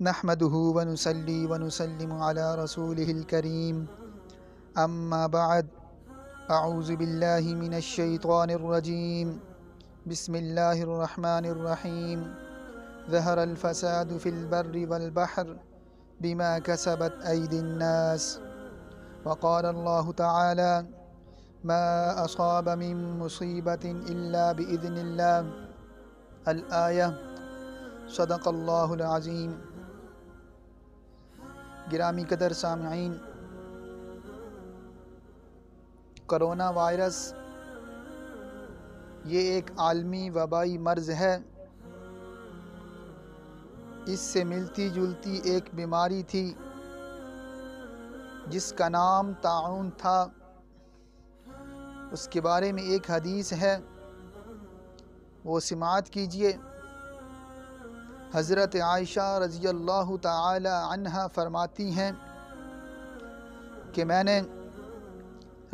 نحمده ونصلي ونسلم على رسوله الكريم أما بعد أعوذ بالله من الشيطان الرجيم بسم الله الرحمن الرحيم ظهر الفساد في البر والبحر بما كسبت أيدي الناس وقال الله تعالى ما أصاب من مصيبة إلا بإذن الله الآية صدق اللہ العظیم۔ گرامی قدر سامعین، کرونا وائرس یہ ایک عالمی وبائی مرض ہے۔ اس سے ملتی جلتی ایک بیماری تھی جس کا نام طاعون تھا۔ اس کے بارے میں ایک حدیث ہے، وہ سماعت کیجئے۔ حضرت عائشہ رضی اللہ تعالی عنہا فرماتی ہیں کہ میں نے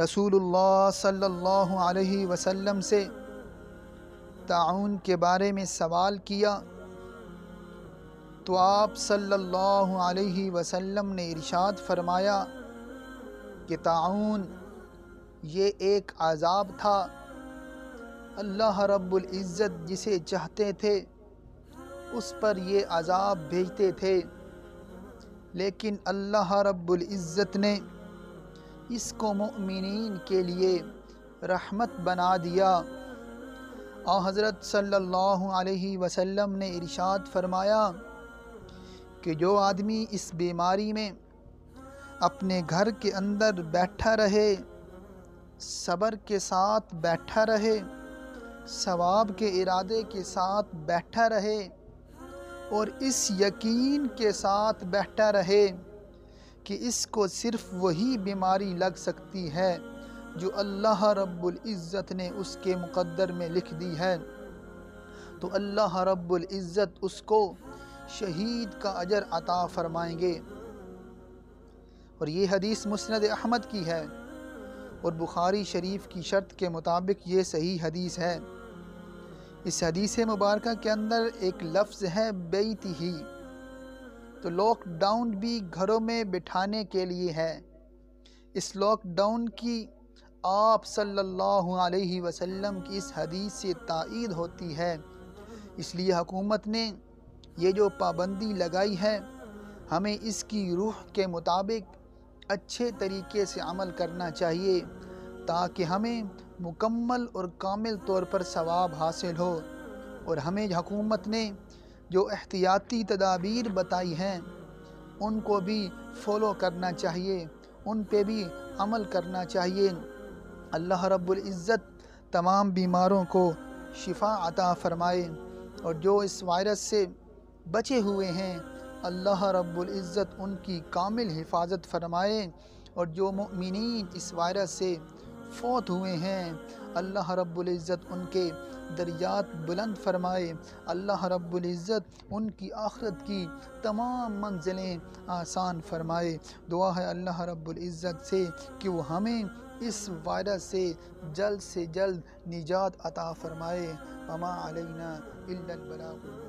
رسول اللہ صلی اللہ علیہ وسلم سے طاعون کے بارے میں سوال کیا تو آپ صلی اللہ علیہ وسلم نے ارشاد فرمایا کہ طاعون یہ ایک عذاب تھا، اللہ رب العزت جسے چاہتے تھے اس پر یہ عذاب بھیجتے تھے، لیکن اللہ رب العزت نے اس کو مؤمنین کے لیے رحمت بنا دیا۔ اور حضرت صلی اللہ علیہ وسلم نے ارشاد فرمایا کہ جو آدمی اس بیماری میں اپنے گھر کے اندر بیٹھا رہے، صبر کے ساتھ بیٹھا رہے، ثواب کے ارادے کے ساتھ بیٹھا رہے اور اس یقین کے ساتھ بیٹھا رہے کہ اس کو صرف وہی بیماری لگ سکتی ہے جو اللہ رب العزت نے اس کے مقدر میں لکھ دی ہے، تو اللہ رب العزت اس کو شہید کا اجر عطا فرمائیں گے۔ اور یہ حدیث مسند احمد کی ہے اور بخاری شریف کی شرط کے مطابق یہ صحیح حدیث ہے۔ اس حدیث مبارکہ کے اندر ایک لفظ ہے بیت ہی، تو لاک ڈاؤن بھی گھروں میں بٹھانے کے لیے ہے۔ اس لاک ڈاؤن کی آپ صلی اللہ علیہ وسلم کی اس حدیث سے تائید ہوتی ہے، اس لیے حکومت نے یہ جو پابندی لگائی ہے ہمیں اس کی روح کے مطابق اچھے طریقے سے عمل کرنا چاہیے تاکہ ہمیں مکمل اور کامل طور پر ثواب حاصل ہو۔ اور ہمیں حکومت نے جو احتیاطی تدابیر بتائی ہیں ان کو بھی فالو کرنا چاہیے، ان پہ بھی عمل کرنا چاہیے۔ اللہ رب العزت تمام بیماروں کو شفا عطا فرمائے، اور جو اس وائرس سے بچے ہوئے ہیں اللہ رب العزت ان کی کامل حفاظت فرمائے، اور جو مؤمنین اس وائرس سے فوت ہوئے ہیں اللہ رب العزت ان کے درجات بلند فرمائے، اللہ رب العزت ان کی آخرت کی تمام منزلیں آسان فرمائے۔ دعا ہے اللہ رب العزت سے کہ وہ ہمیں اس وائرس سے جلد نجات عطا فرمائے۔ وما علینا الا البلاغ۔